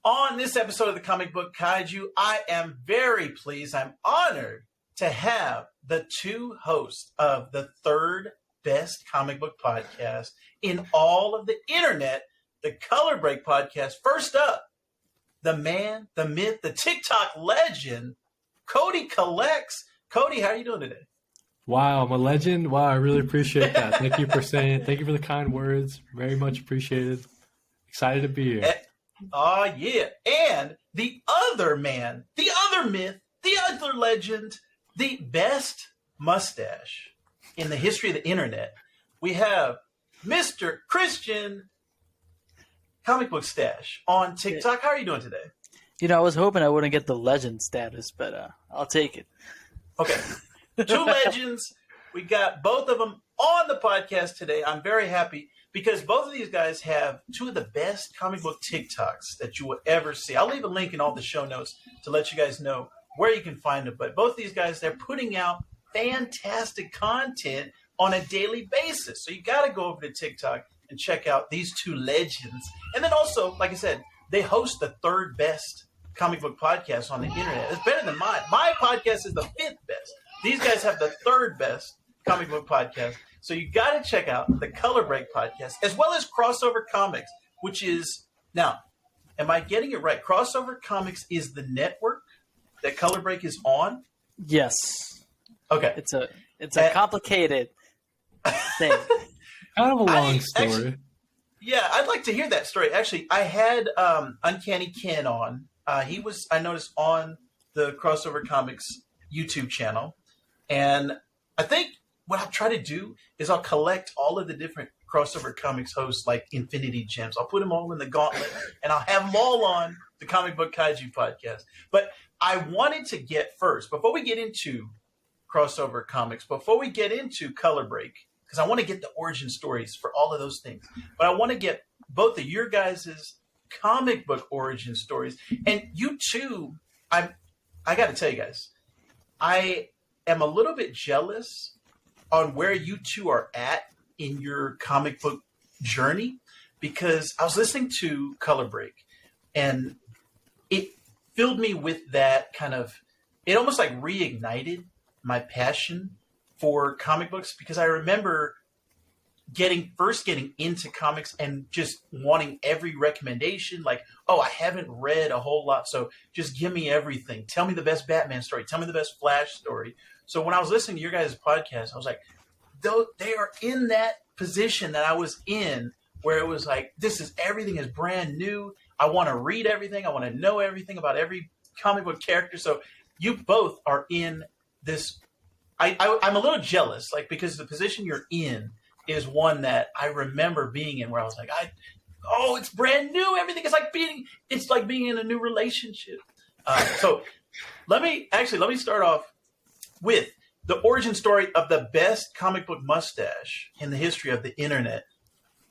On this episode of the Comic Book Kaiju, I am very pleased, I'm honored to have the two hosts of the third best comic book podcast in all of the internet, the Color Break podcast. First up, the man, the myth, the TikTok legend, KodyCollects. Kody, how are you doing today? Wow, I'm a legend. Wow, I really appreciate that. Thank you for saying it. Thank you for the kind words. Very much appreciated. Excited to be here. Oh, yeah. And the other man, the other myth, the other legend, the best mustache in the history of the internet. We have Mr. Christian ComicBookStache on TikTok. How are you doing today? You know, I was hoping I wouldn't get the legend status, but I'll take it. Okay. Two legends. We got both of them on the podcast today. I'm very happy because both of these guys have two of the best comic book TikToks that you will ever see. I'll leave a link in all the show notes to let you guys know where you can find them. But both these guys, they're putting out fantastic content on a daily basis. So you got to go over to TikTok and check out these two legends. And then also, like I said, they host the third best comic book podcast on the internet. It's better than mine. My podcast is the fifth best. These guys have the third best comic book podcast. So you got to check out the Color Break podcast, as well as Crossover Comics, which is, now, am I getting it right? Crossover Comics is the network that Color Break is on? Yes. Okay. It's a complicated thing. Kind of a long story. Actually, yeah, I'd like to hear that story. Actually, I had Uncanny Ken on. He was, I noticed, on the Crossover Comics YouTube channel. And I think what I'll try to do is I'll collect all of the different Crossover Comics hosts like Infinity Gems. I'll put them all in the gauntlet and I'll have them all on the Comic Book Kaiju podcast. But I wanted to get first, before we get into Crossover Comics, before we get into Color Break, because I want to get the origin stories for all of those things. But I want to get both of your guys' comic book origin stories. And you two, I got to tell you guys, I am a little bit jealous on where you two are at in your comic book journey, because I was listening to Color Break and it filled me with that kind of, it almost like reignited my passion for comic books, because I remember first getting into comics and just wanting every recommendation, like, oh, I haven't read a whole lot, so just give me everything. Tell me the best Batman story. Tell me the best Flash story. So when I was listening to your guys' podcast, I was like, they are in that position that I was in, where it was like, everything is brand new. I want to read everything. I want to know everything about every comic book character. So you both are in this. I'm a little jealous, like, because the position you're in is one that I remember being in, where I was like, it's brand new. Everything is like being in a new relationship. So let me start off with the origin story of the best comic book mustache in the history of the internet.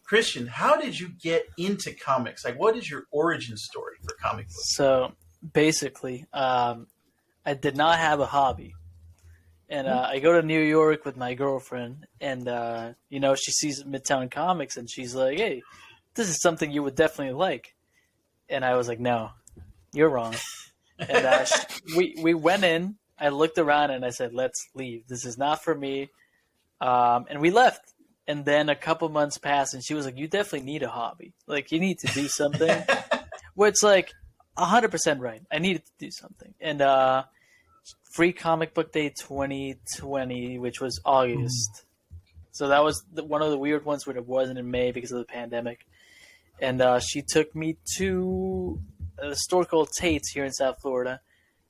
Christian, how did you get into comics? Like, what is your origin story for comic books? So basically, I did not have a hobby. And I go to New York with my girlfriend, and, she sees Midtown Comics, and she's like, hey, this is something you would definitely like. And I was like, no, you're wrong. And we went in, I looked around, and I said, let's leave. This is not for me. And we left. And then a couple months passed, and she was like, you definitely need a hobby. Like, you need to do something. Which, like, 100% right. I needed to do something. And Free Comic Book Day 2020, which was August. So that was one of the weird ones where it wasn't in May because of the pandemic. And she took me to a store called Tate's here in South Florida.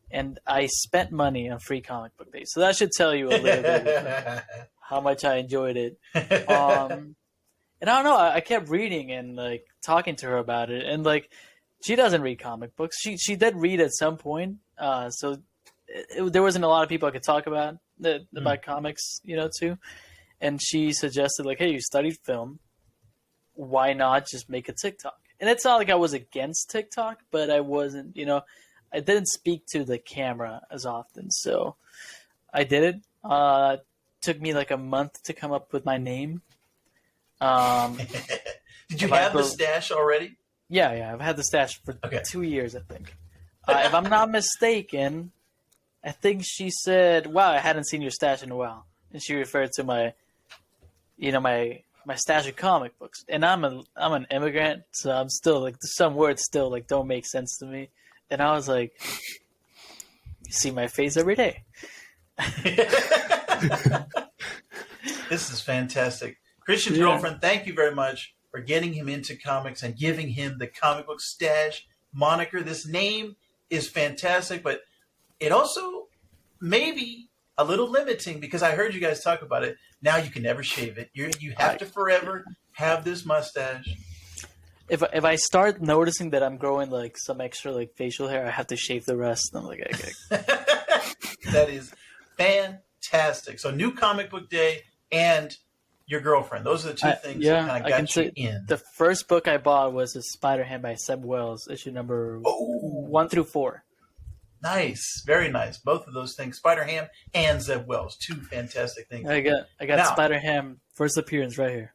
And I spent money on Free Comic Book Day. So that should tell you a little bit how much I enjoyed it. And I don't know, I kept reading and like talking to her about it. And like, she doesn't read comic books. She did read at some point. So there wasn't a lot of people I could talk about comics, too. And she suggested, like, hey, you studied film. Why not just make a TikTok? And it's not like I was against TikTok, but I wasn't, I didn't speak to the camera as often. So I did it. Took me like a month to come up with my name. Did you have the stash already? Yeah. I've had the stash for Okay. 2 years, I think. If I'm not mistaken, I think she said, "Wow, I hadn't seen your stash in a while," and she referred to my stash of comic books. And I'm an immigrant, so I'm still like some words still like don't make sense to me. And I was like, "You see my face every day." This is fantastic. Christian's girlfriend, thank you very much for getting him into comics and giving him the comic book stash moniker. This name is fantastic, but it also may be a little limiting because I heard you guys talk about it. Now you can never shave it. You have to forever have this mustache. If I start noticing that I'm growing like some extra like facial hair, I have to shave the rest. And I'm like, okay. That is fantastic. So new comic book day and your girlfriend. Those are the two things that kind of got you in. The first book I bought was a Spider-Ham by Seb Wells, issue number 1 through 4. Nice. Very nice. Both of those things. Spider-Ham and Zeb Wells. Two fantastic things. I got Spider-Ham first appearance right here.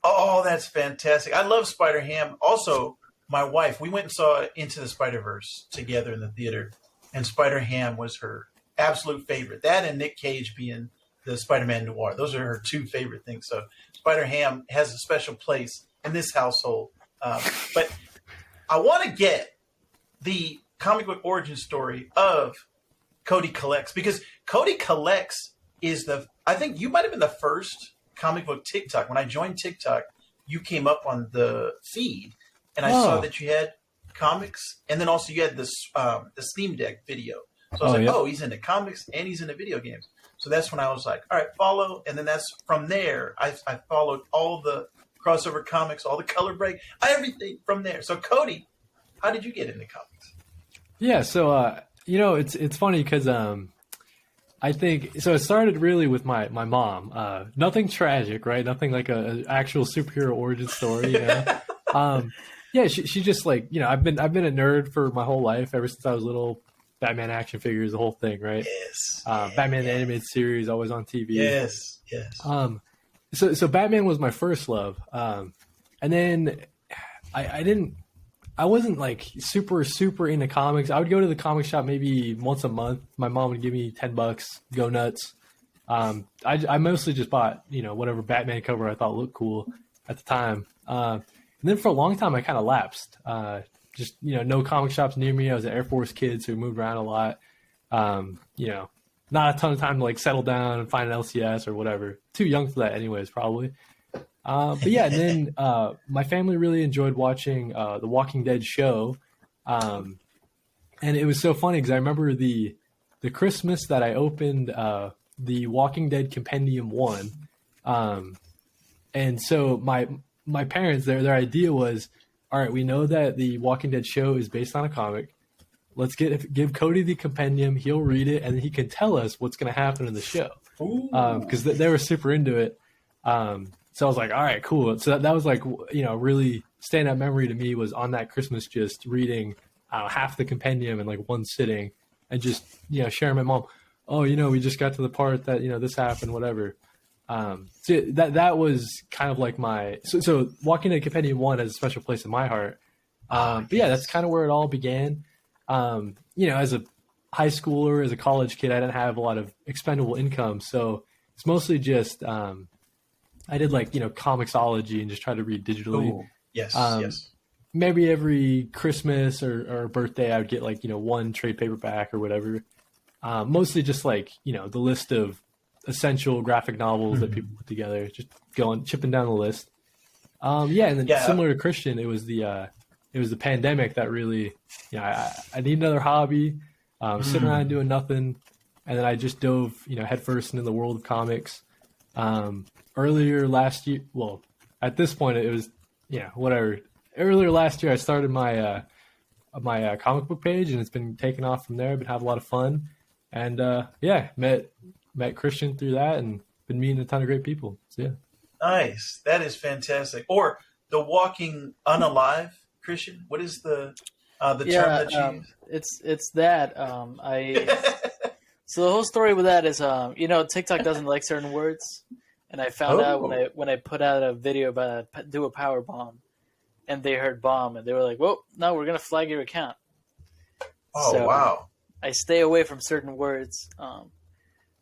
Oh, that's fantastic. I love Spider-Ham. Also, my wife, we went and saw Into the Spider-Verse together in the theater, and Spider-Ham was her absolute favorite. That and Nick Cage being the Spider-Man Noir. Those are her two favorite things. So Spider-Ham has a special place in this household. But I want to get the comic book origin story of Kody Collects, because Kody Collects is I think you might have been the first comic book TikTok. When I joined TikTok, you came up on the feed, and I saw that you had comics, and then also you had the Steam Deck video. So I was like, he's into comics and he's into video games. So that's when I was like, all right, follow. And then that's from there, I followed all the crossover comics, all the color break, everything from there. So Kody, how did you get into comics? Yeah, so it's funny because I think so. It started really with my mom. Nothing tragic, right? Nothing like an actual superhero origin story. Yeah, she just like I've been a nerd for my whole life ever since I was little. Batman action figures, the whole thing, right? Yes. Batman the animated series, always on TV. Yes. So Batman was my first love, and then I wasn't like super into comics. I would go to the comic shop maybe once a month. My mom would give me $10, go nuts. I mostly just bought whatever Batman cover I thought looked cool at the time. And then for a long time I kind of lapsed. Just no comic shops near me. I was an Air Force kid, so we moved around a lot. Not a ton of time to like settle down and find an LCS or whatever. Too young for that, anyways, probably. But yeah, and then my family really enjoyed watching the Walking Dead show, and it was so funny because I remember the Christmas that I opened the Walking Dead Compendium 1, and so my parents their idea was, all right, we know that the Walking Dead show is based on a comic. Let's give Kody the compendium. He'll read it, and he can tell us what's going to happen in the show. Because they were super into it. So I was like, all right, cool. So that was like, really standout memory to me was on that Christmas just reading half the compendium in like one sitting and just, sharing my mom. Oh, we just got to the part that, this happened, whatever. So that was kind of like so Walking Dead Compendium 1 has a special place in my heart. But yeah, that's kind of where it all began. As a high schooler, as a college kid, I didn't have a lot of expendable income. So it's mostly just, I did like, Comixology and just try to read digitally. Ooh, yes. Maybe every Christmas or birthday, I would get like, one trade paperback or whatever. Mostly just like, the list of essential graphic novels that people put together, just chipping down the list. And then similar to Christian, it was the pandemic that really, I need another hobby, sitting around doing nothing. And then I just dove, headfirst into the world of comics. Earlier last year, well, at this point it was, whatever. Earlier last year, I started my comic book page, and it's been taking off from there. I've been having a lot of fun, and met Christian through that, and been meeting a ton of great people. So yeah, nice. That is fantastic. Or the Walking Unalive, Christian. What is the term that you use? It's that So the whole story with that is TikTok doesn't like certain words. And I found out when I put out a video about do a power bomb, and they heard bomb, and they were like, "Well, no, we're gonna flag your account." Oh, So, wow. I stay away from certain words.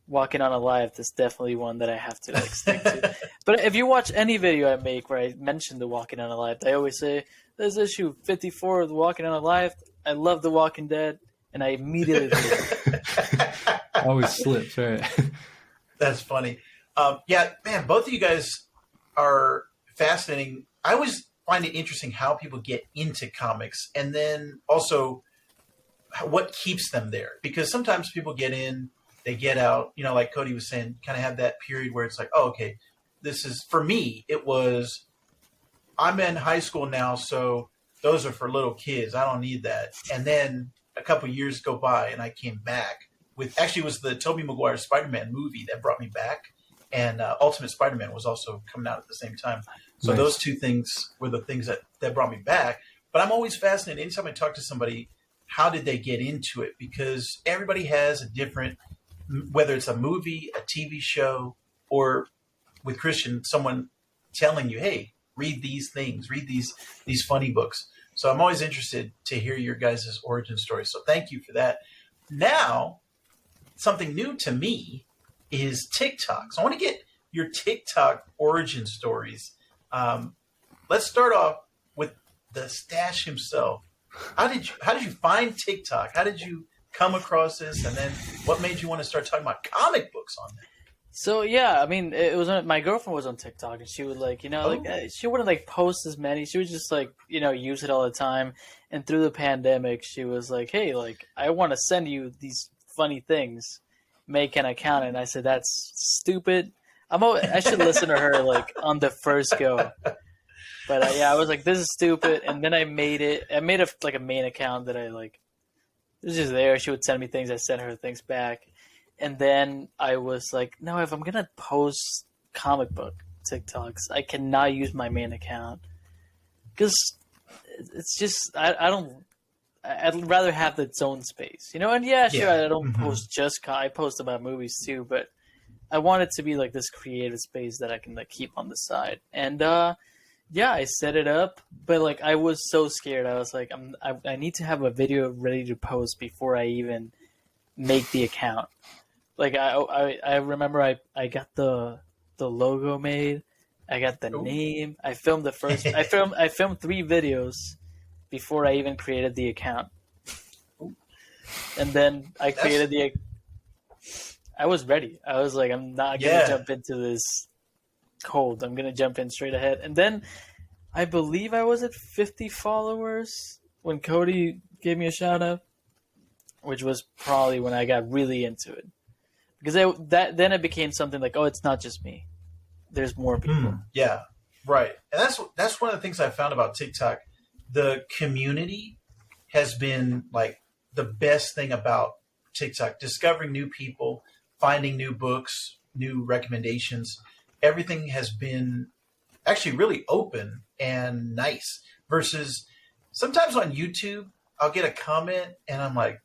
Walking on a live is definitely one that I have to like stick to. But if you watch any video I make where I mention the Walking on a Live, I always say, "There's issue 54 of the Walking on a Live. I love The Walking Dead," and I immediately Always slips, right? That's funny. Yeah, man, both of you guys are fascinating. I always find it interesting how people get into comics, and then also what keeps them there. Because sometimes people get in, they get out, you know, like Kody was saying, kind of have that period where it's like, oh, okay, this is, for me, it was, I'm in high school now, so those are for little kids. I don't need that. And then a couple years go by, and I came back with, actually, it was the Tobey Maguire Spider-Man movie that brought me back. And Ultimate Spider-Man was also coming out at the same time. So Nice. those two things were the things that brought me back. But I'm always fascinated. Anytime I talk to somebody, how did they get into it? Because everybody has a different, whether it's a movie, a TV show, or with Christian, someone telling you, hey, read these things, read these funny books. So I'm always interested to hear your guys' origin story. So thank you for that. Now, something new to me is TikTok. So I want to get your TikTok origin stories. Let's start off with TheStache himself. How did you find TikTok? How did you come across this? And then what made you want to start talking about comic books on there? So yeah, I mean, it was my girlfriend was on TikTok, and she would like, you know, like she wouldn't like post as many. She would just like, you know, use it all the time. And through the pandemic, she was like, hey, like I want to send you these funny things. Make an account. And I said, that's stupid. I should listen to her like on the first go. But yeah, I was like, this is stupid. And then I made it. I made like a main account that I like. It was just there. She would send me things. I sent her things back. And then I was like, no, if I'm going to post comic book TikToks, I cannot use my main account. Because it's just, I'd rather have its own space, you know? And yeah, sure, I don't post I post about movies too, but I want it to be like this creative space that I can like keep on the side. And yeah, I set it up, but like I was so scared. I was like, I need to have a video ready to post before I even make the account. Like I remember I got the logo made, I got the name. I filmed I filmed 3 videos before I even created the account. And then I created I was ready. I was like, I'm not going to jump into this cold. I'm going to jump in straight ahead. And then I believe I was at 50 followers when Kody gave me a shout out, which was probably when I got really into it. Because then it became something like, oh, it's not just me. There's more people. Yeah, right. And that's one of the things I found about TikTok. The community has been like the best thing about TikTok. Discovering new people, finding new books, new recommendations. Everything has been actually really open and nice. Versus sometimes on YouTube, I'll get a comment and I'm like,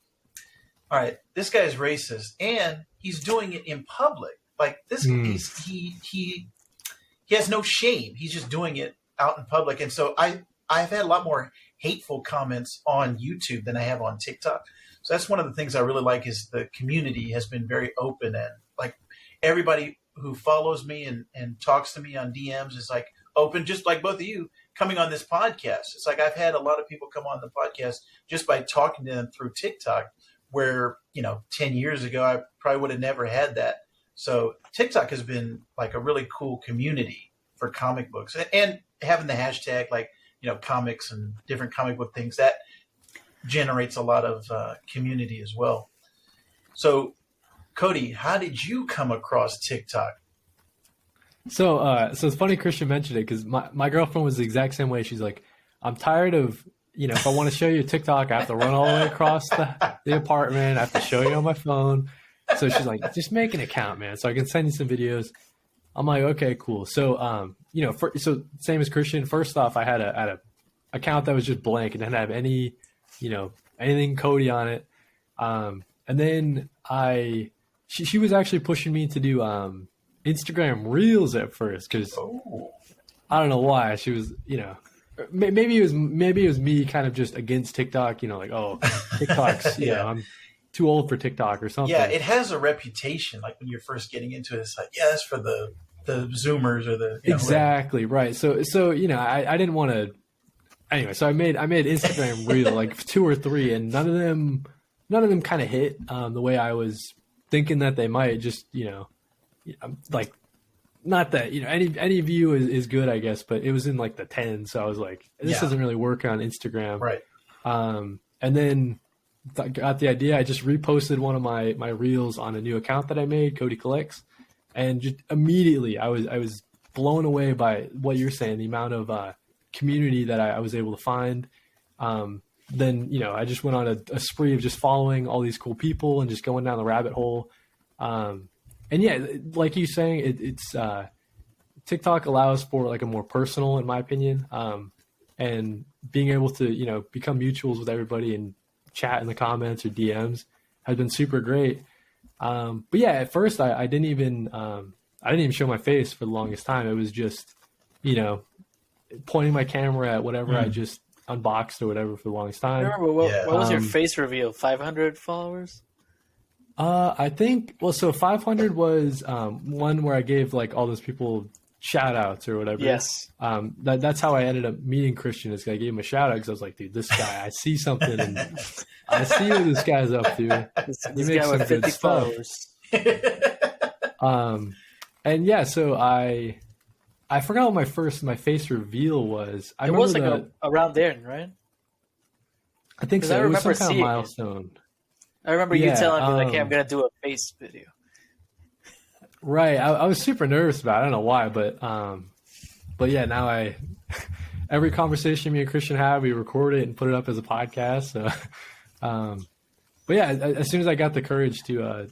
all right, this guy is racist and he's doing it in public. Like this, he has no shame. He's just doing it out in public. And so I've had a lot more hateful comments on YouTube than I have on TikTok. So that's one of the things I really like is the community has been very open and like everybody who follows me and talks to me on DMs is like open, just like both of you coming on this podcast. It's like I've had a lot of people come on the podcast just by talking to them through TikTok where, 10 years ago, I probably would have never had that. So TikTok has been like a really cool community for comic books and having the hashtag like, comics and different comic book things that generates a lot of community as well. So Kody, how did you come across TikTok? So it's funny Christian mentioned it because my girlfriend was the exact same way. She's like, I'm tired of, if I want to show you TikTok, I have to run all the way across the apartment. I have to show you on my phone. So she's like, just make an account, man, so I can send you some videos. I'm like, okay, cool. So, so same as Christian. First off, I had a account that was just blank and didn't have any, anything Kody on it. And then she was actually pushing me to do Instagram Reels at first because I don't know why. She was, maybe it was me kind of just against TikTok. You know, like, oh, TikTok's I'm too old for TikTok or something. Yeah, it has a reputation. Like when you're first getting into it, it's like, yeah, that's for the Zoomers or the exactly right. So I didn't want to. Anyway, so I made Instagram reel like 2 or 3, and none of them kind of hit the way I was thinking that they might. Just like, not that any view is good, I guess, but it was in like the 10s. So I was like, this doesn't really work on Instagram, right? And then got the idea. I just reposted one of my reels on a new account that I made, KodyCollects, and just immediately I was blown away by what you're saying, the amount of community that I was able to find. Then I just went on a spree of just following all these cool people and just going down the rabbit hole. And yeah, like you're saying, it's TikTok allows for like a more personal, in my opinion, and being able to become mutuals with everybody and chat in the comments or DMs has been super great. But yeah, at first I didn't even show my face for the longest time. It was just pointing my camera at whatever I just unboxed or whatever for the longest time. Remember what was your face reveal? 500 followers? I think, so 500 was one where I gave like all those people shout outs or whatever. Yes. That's how I ended up meeting Christian, is I gave him a shout out because I was like, dude, this guy, I see something and I see what this guy's up to. This guy with 50 followers. And yeah, so I forgot what my face reveal was. It was like around there, right? I think so. It was some kind of milestone. I remember you telling me, like, hey, I'm going to do a face video. Right. I was super nervous about it. I don't know why, but yeah, now every conversation me and Christian have, we record it and put it up as a podcast. So, but yeah, as soon as I got the courage to,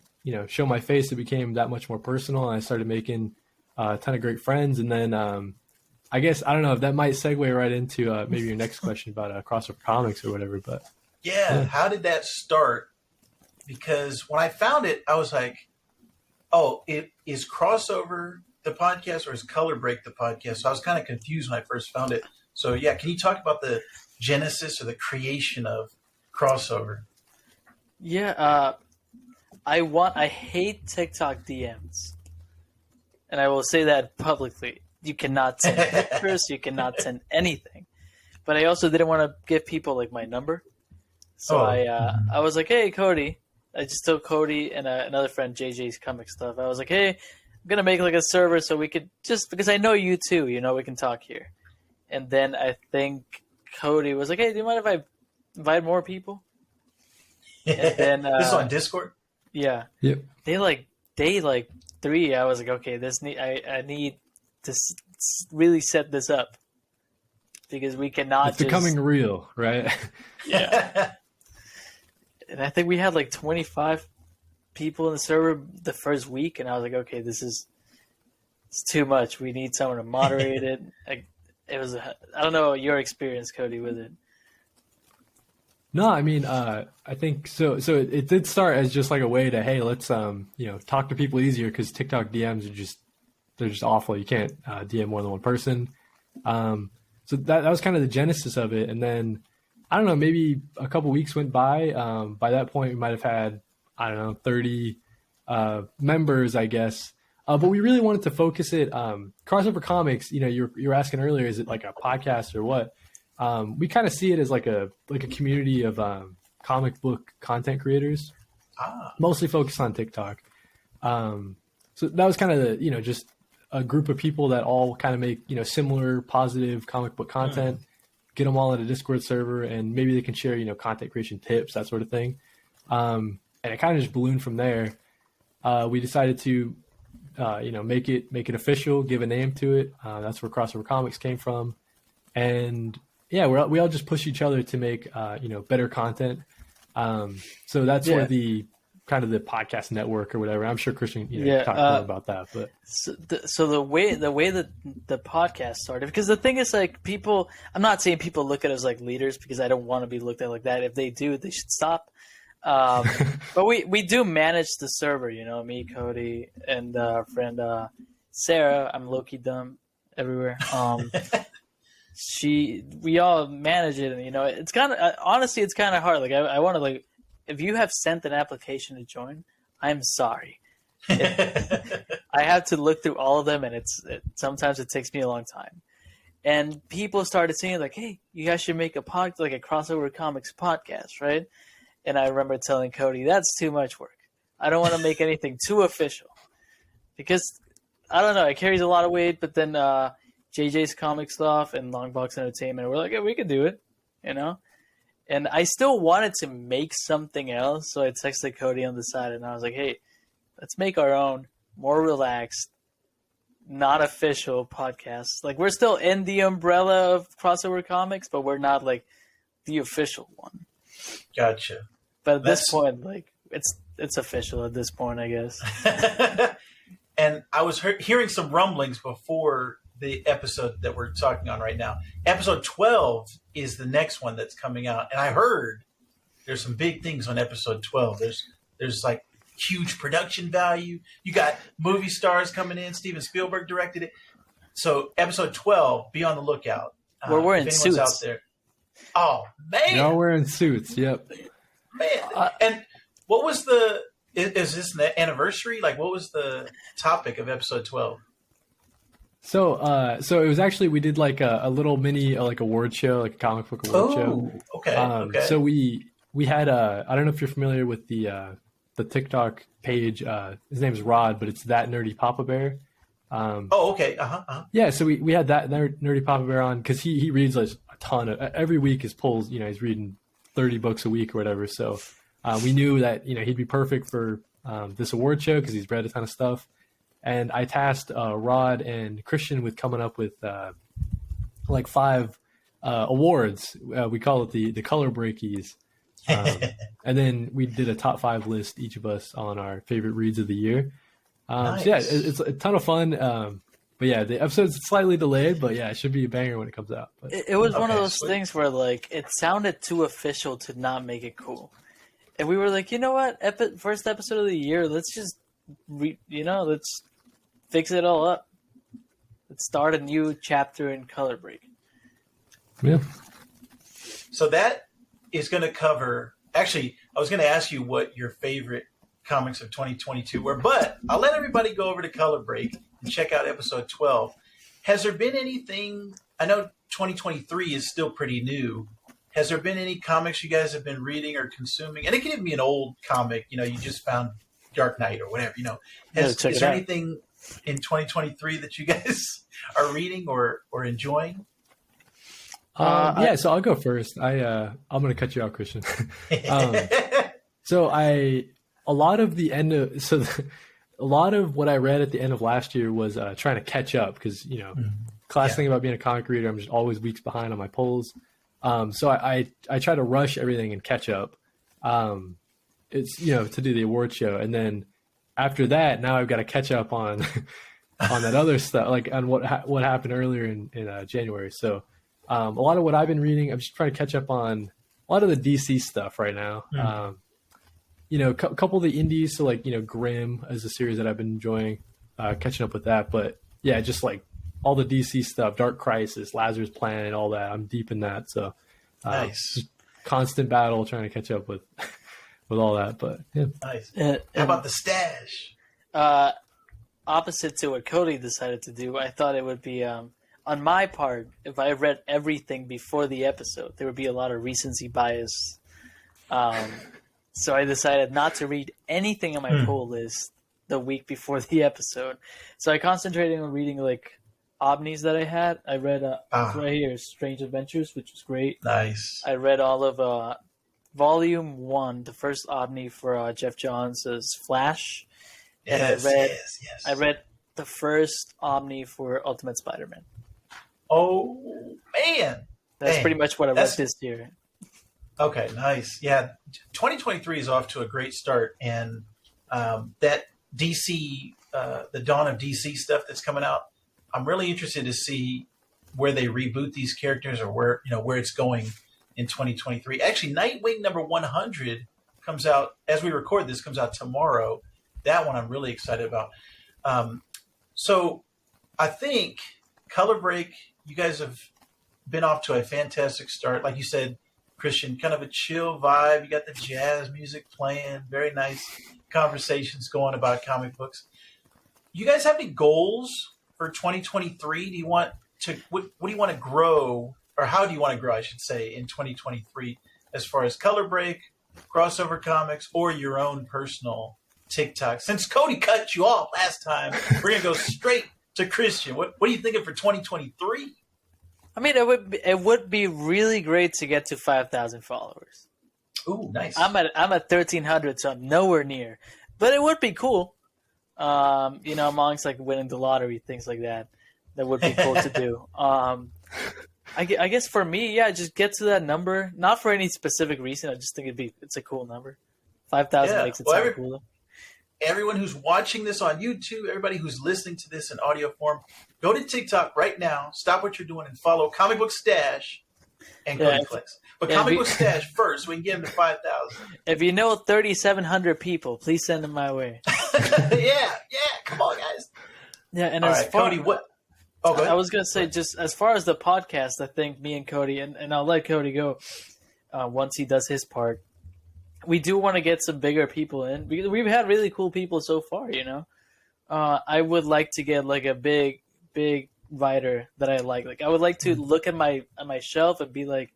show my face, it became that much more personal. And I started making a ton of great friends. And then, I guess, I don't know if that might segue right into maybe your next question about crossover comics or whatever, but. Yeah. How did that start? Because when I found it, I was like, oh, it is Crossover the podcast or is Color Break the podcast? So I was kind of confused when I first found it. So yeah, can you talk about the genesis or the creation of Crossover? Yeah, I hate TikTok DMs. And I will say that publicly. You cannot send pictures, you cannot send anything. But I also didn't want to give people like my number. So I was like, hey, Kody. I just told Kody and another friend, JJ's Comic Stuff. I was like, hey, I'm going to make like a server so we could because I know you too, we can talk here. And then I think Kody was like, hey, do you mind if I invite more people? And then this is on Discord? Yeah. Yep. Day 3, I was like, okay, I need to really set this up because we cannot it's becoming real, right? Yeah. And I think we had like 25 people in the server the first week, and I was like, okay, it's too much. We need someone to moderate it. I don't know your experience, Kody, with it. No, I mean, I think so. So it did start as just like a way to, hey, let's talk to people easier because TikTok DMs they're just awful. You can't DM more than one person. So that was kind of the genesis of it, and then. I don't know, maybe a couple weeks went by. By that point, we might have had, 30 members, I guess. But we really wanted to focus it. Crossover Comics, you were asking earlier, is it like a podcast or what? We kind of see it as like a community of comic book content creators, mostly focused on TikTok. So that was kind of just a group of people that all kind of make, similar positive comic book content. Get them all in a Discord server, and maybe they can share, content creation tips, that sort of thing. And it kind of just ballooned from there. We decided to, make it official, give a name to it. That's where Crossover Comics came from. And yeah, we all just push each other to make, better content. So that's where the kind of the podcast network or whatever. I'm sure Christian, talk more about that. But so the way that the podcast started, because the thing is, like, people. I'm not saying people look at us like leaders because I don't want to be looked at like that. If they do, they should stop. But we do manage the server. Me, Kody, and our friend Sarah. I'm low-key dumb everywhere. we all manage it, and it's kind of honestly, it's kind of hard. Like I want to like, if you have sent an application to join, I'm sorry. I have to look through all of them, and sometimes it takes me a long time. And people started saying like, "Hey, you guys should make a like a crossover comics podcast, right?" And I remember telling Kody, "That's too much work. I don't want to make anything too official because I don't know. It carries a lot of weight." But then JJ's Comic Stuff and Longbox Entertainment were like, "Yeah, we could do it," And I still wanted to make something else, so I texted Kody on the side, and I was like, "Hey, let's make our own, more relaxed, not official podcast. Like, we're still in the umbrella of crossover comics, but we're not like the official one." Gotcha. But at this point, like, it's official at this point, I guess. And I was hearing some rumblings before the episode that we're talking on right now. Episode 12 is the next one that's coming out, and I heard there's some big things on episode 12. There's like huge production value. You got movie stars coming in. Steven Spielberg directed it. So episode 12, be on the lookout. We're wearing suits out there. Oh man, you're all wearing suits. Yep. Man, and what was is this the anniversary? Like, what was the topic of episode 12? So it was actually, we did like a little mini like award show, like a comic book award show. Okay. Okay. So we had I don't know if you're familiar with the TikTok page. His name's Rod, but it's That Nerdy Papa Bear. Okay. Yeah. So we had that Nerdy Papa Bear on because he reads like a ton of every week. His polls, he's reading 30 books a week or whatever. So we knew that he'd be perfect for this award show because he's read a ton of stuff. And I tasked Rod and Christian with coming up with like 5 awards. We call it the color breakies. And then we did a top 5 list, each of us, on our favorite reads of the year. Nice. So yeah, it's a ton of fun. But yeah, the episode's slightly delayed, but yeah, it should be a banger when it comes out. But it was one of those things where like it sounded too official to not make it cool. And we were like, you know what? First episode of the year, let's just let's fix it all up. Let's start a new chapter in Color Break. Yeah. So that is going to cover. Actually, I was going to ask you what your favorite comics of 2022 were, but I'll let everybody go over to Color Break and check out episode 12. Has there been anything? I know 2023 is still pretty new. Has there been any comics you guys have been reading or consuming? And it can even be an old comic. You just found Dark Knight or whatever. Is there anything in 2023 that you guys are reading or enjoying? Yeah, so I'll go first. I'm going to cut you out, Christian. So a lot of what I read at the end of last year was trying to catch up because class thing about being a comic reader, I'm just always weeks behind on my polls. So I try to rush everything and catch up. It's to do the award show, and then after that, now I've got to catch up on that other stuff, like on what happened earlier in January. So a lot of what I've been reading, I'm just trying to catch up on a lot of the DC stuff right now. A couple of the indies, so like Grimm is a series that I've been enjoying, catching up with that. But yeah, just like all the DC stuff, Dark Crisis, Lazarus Planet, all that. I'm deep in that. So nice, just constant battle trying to catch up with all that. But yeah, nice. How about the stash? Opposite to what Kody decided to do, I thought it would be on my part. If I read everything before the episode, there would be a lot of recency bias. So I decided not to read anything on my pull list the week before the episode. So I concentrated on reading like omnis that I had. I read right here, Strange Adventures, which was great. Nice. I read all of Volume 1, the first omni for Jeff Johns' Flash. And I read the first omni for Ultimate Spider-Man. Oh, man. That's pretty much what I read this year. Okay, nice. Yeah, 2023 is off to a great start. And that DC, the Dawn of DC stuff that's coming out, I'm really interested to see where they reboot these characters or where it's going in 2023. Actually, Nightwing number 100 comes out, as we record this, comes out tomorrow. That one I'm really excited about. So I think Color Break, you guys have been off to a fantastic start. Like you said, Christian, kind of a chill vibe. You got the jazz music playing, very nice conversations going about comic books. You guys have any goals for 2023? Do you want to, what do you want to grow, or how do you want to grow, I should say, in 2023, as far as Color Break, Crossover Comics, or your own personal TikTok? Since Kody cut you off last time, we're going to go straight to Christian. What are you thinking for 2023? I mean, it would be really great to get to 5,000 followers. Ooh, nice. I'm at 1,300, so I'm nowhere near. But it would be cool. Amongst like winning the lottery, things like that. That would be cool to do. I guess for me, yeah, just get to that number. Not for any specific reason. I just think it's a cool number. 5,000 makes it sound cool. Everyone who's watching this on YouTube, everybody who's listening to this in audio form, go to TikTok right now. Stop what you're doing and follow KomicBookStache and KodyCollects. But KomicBookStache first, so we can get them to 5,000. If you know 3,700 people, please send them my way. yeah, come on, guys. Yeah, and all right, Kody, what? Oh, go ahead. I was gonna say, just as far as the podcast, I think me and Kody, and I'll let Kody go once he does his part. We do want to get some bigger people in. We've had really cool people so far, I would like to get like a big writer that I like. Like I would like to look at my shelf and be like,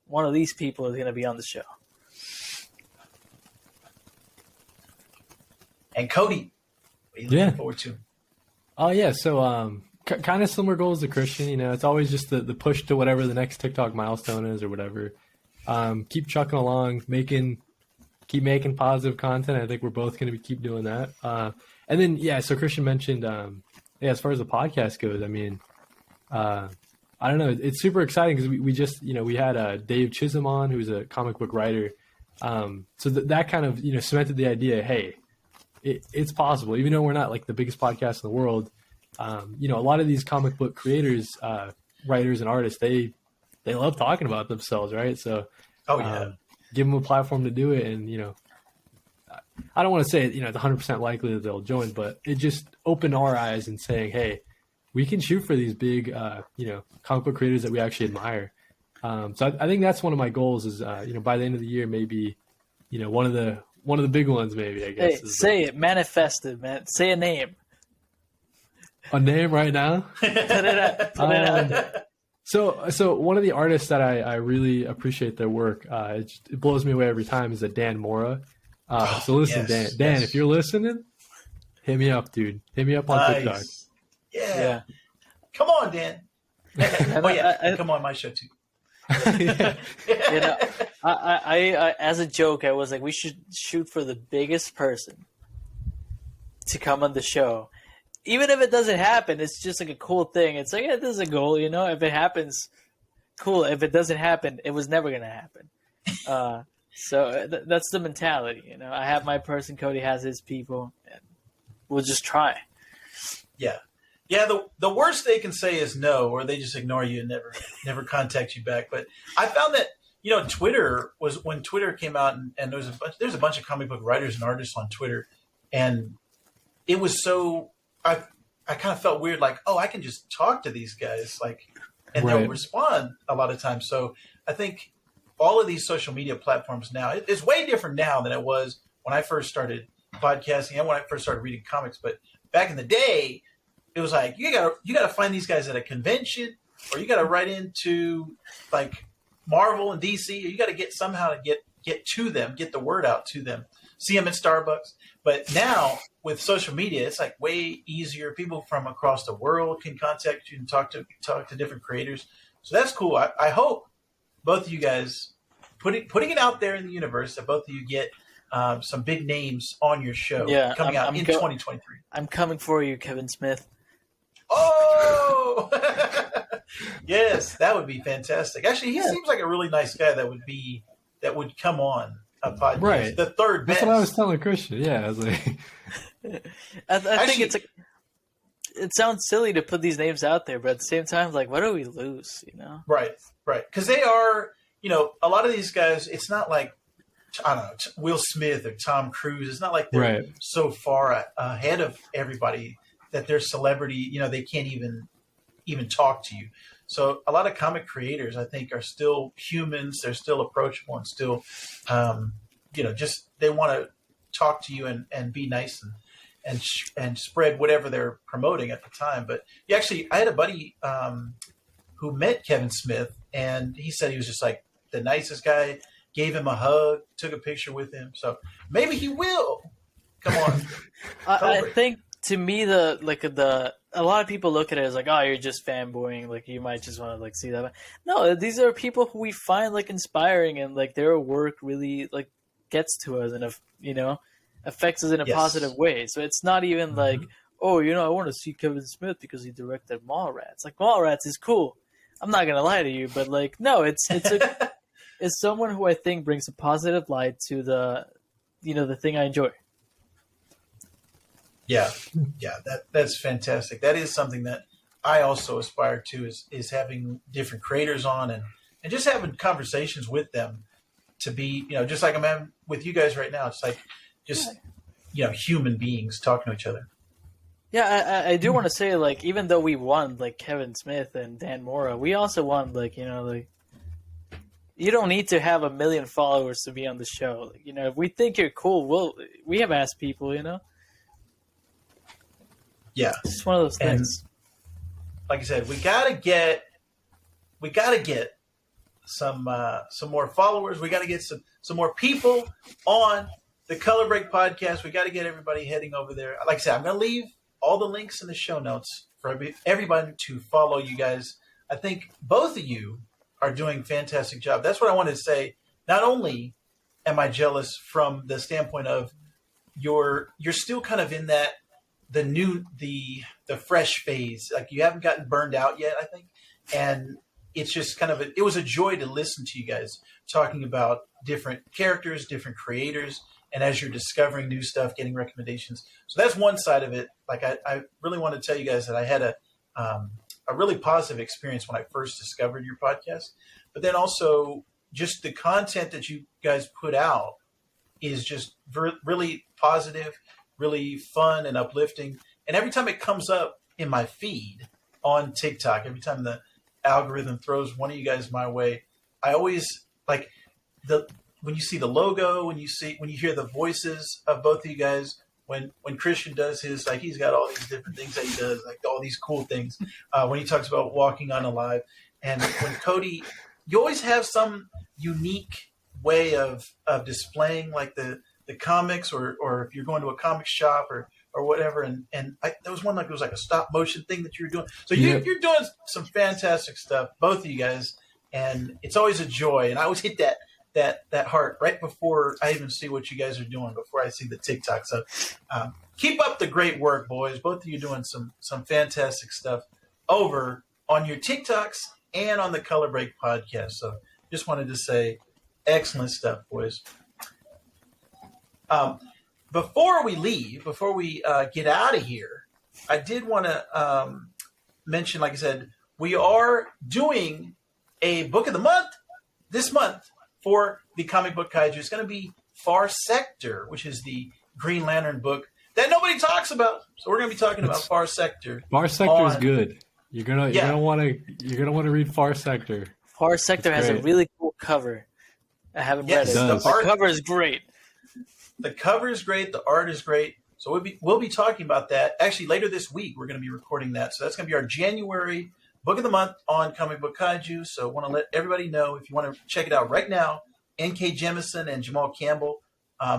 one of these people is going to be on the show. And Kody, what are you looking forward to? Oh yeah, so kind of similar goals to Christian. It's always just the push to whatever the next TikTok milestone is or whatever. Keep chucking along, keep making positive content. I think we're both going to keep doing that. And then, so Christian mentioned, as far as the podcast goes, I mean, I don't know. It's super exciting because we just, we had Dave Chisholm on, who's a comic book writer. So that kind of, cemented the idea, hey, it's possible. Even though we're not like the biggest podcast in the world, a lot of these comic book creators, writers and artists, they love talking about themselves, right? So, give them a platform to do it. And, I don't want to say, it's 100% likely that they'll join, but it just opened our eyes and saying, hey, we can shoot for these big, comic book creators that we actually admire. So I think that's one of my goals is, by the end of the year, maybe, one of the big ones, maybe, I guess. Hey, say it, manifest it, man. Say a name. A name right now? Put it out. So one of the artists that I really appreciate their work, it blows me away every time, is Dan Mora. So listen, Dan, if you're listening, hit me up, dude. Hit me up on TikTok. Yeah. Come on, Dan. Come on my show too. I as a joke, I was like, we should shoot for the biggest person to come on the show. Even if it doesn't happen, it's just like a cool thing. It's like, this is a goal, If it happens, cool. If it doesn't happen, it was never going to happen. So that's the mentality, I have my person, Kody has his people, and we'll just try. Yeah. The worst they can say is no, or they just ignore you and never contact you back. But I found that Twitter was, when Twitter came out, and there's a bunch of comic book writers and artists on Twitter, and it was so. I kind of felt weird, like, I can just talk to these guys, and they'll respond a lot of times. So I think all of these social media platforms now, it's way different now than it was when I first started podcasting and when I first started reading comics. But back in the day, it was like, you gotta find these guys at a convention, or you gotta write into like Marvel and DC, or you gotta somehow get to them, get the word out to them, see them at Starbucks. But now with social media, it's like way easier. People from across the world can contact you and talk to different creators. So that's cool. I hope both of you guys putting it out there in the universe that both of you get some big names on your show coming out in 2023. I'm coming for you, Kevin Smith. Oh, yes, that would be fantastic. Actually, he seems like a really nice guy that would come on a podcast. Right. The third best. That's what I was telling Christian. Yeah, I was like, I think it sounds silly to put these names out there, but at the same time, like, what do we lose? Right. Because they are, a lot of these guys. It's not like, I don't know, Will Smith or Tom Cruise. It's not like they're so far ahead of everybody that they're celebrity. They can't even talk to you. So a lot of comic creators, I think, are still humans. They're still approachable and still, just they want to talk to you and be nice and spread whatever they're promoting at the time. But I had a buddy who met Kevin Smith, and he said he was just like the nicest guy. Gave him a hug, took a picture with him. So maybe he will. Come on. I think to me a lot of people look at it as like, oh, you're just fanboying, like you might just want to like see that. No, these are people who we find like inspiring, and like their work really like gets to us and affects us in a positive way. So it's not even like, oh, I want to see Kevin Smith because he directed Mallrats. Like Mallrats is cool. I'm not gonna lie to you, but like no, it's someone who I think brings a positive light to the thing I enjoy. Yeah, that's fantastic. That is something that I also aspire to is having different creators on and just having conversations with them to be, just like I'm having with you guys right now. It's like just, human beings talking to each other. Yeah, I do want to say, like, even though we won, like, Kevin Smith and Dan Mora, we also won, like, you don't need to have 1 million followers to be on the show. Like, if we think you're cool, we have asked people, Yeah. It's just one of those things. Like I said, we gotta get some more followers. We gotta get some more people on the Color Break podcast. We gotta get everybody heading over there. Like I said, I'm gonna leave all the links in the show notes for everybody to follow you guys. I think both of you are doing a fantastic job. That's what I wanted to say. Not only am I jealous from the standpoint of you're still kind of in that the fresh phase, like you haven't gotten burned out yet, I think, and it's just kind of it was a joy to listen to you guys talking about different characters, different creators, and as you're discovering new stuff, getting recommendations. So that's one side of it. Like I really want to tell you guys that I had a really positive experience when I first discovered your podcast, but then also just the content that you guys put out is just really positive, really fun and uplifting. And every time it comes up in my feed on TikTok, every time the algorithm throws one of you guys my way, I always like when you see the logo, when you hear the voices of both of you guys, when Christian does his, like he's got all these different things that he does, like all these cool things, when he talks about walking on alive, and when Kody, you always have some unique way of displaying like the comics, or if you're going to a comic shop or whatever, and there was one, like it was like a stop motion thing that you were doing. So you're doing some fantastic stuff, both of you guys, and it's always a joy. And I always hit that heart right before I even see what you guys are doing, before I see the TikTok. So keep up the great work, boys. Both of you doing some fantastic stuff over on your TikToks and on the Color Break podcast. So just wanted to say, excellent stuff, boys. Before we leave, before we get out of here, I did want to mention, like I said, we are doing a book of the month this month for the comic book Kaiju. It's going to be Far Sector, which is the Green Lantern book that nobody talks about. So we're going to be talking about Far Sector. Far Sector is good. You're gonna want to read Far Sector. Far Sector has a really cool cover. I haven't read it. The cover is great. The cover is great. The art is great. So we'll be talking about that. Actually, later this week, we're going to be recording that. So that's going to be our January book of the month on Comic Book Kaiju. So I want to let everybody know, if you want to check it out right now, N.K. Jemisin and Jamal Campbell,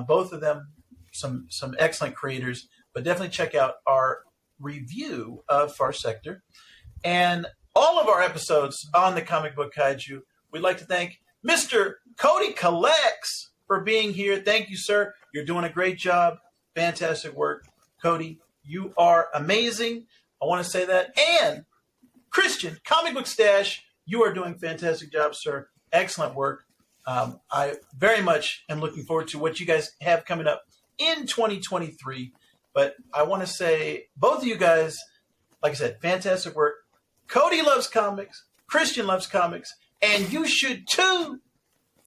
both of them, some excellent creators. But definitely check out our review of Far Sector. And all of our episodes on the Comic Book Kaiju, we'd like to thank Mr. KodyCollects for being here. Thank you, sir. You're doing a great job. Fantastic work. Kody, you are amazing. I want to say that. And Christian, ComicBookStache, you are doing a fantastic job, sir. Excellent work. I very much am looking forward to what you guys have coming up in 2023. But I want to say, both of you guys, like I said, fantastic work. Kody loves comics. Christian loves comics. And you should too.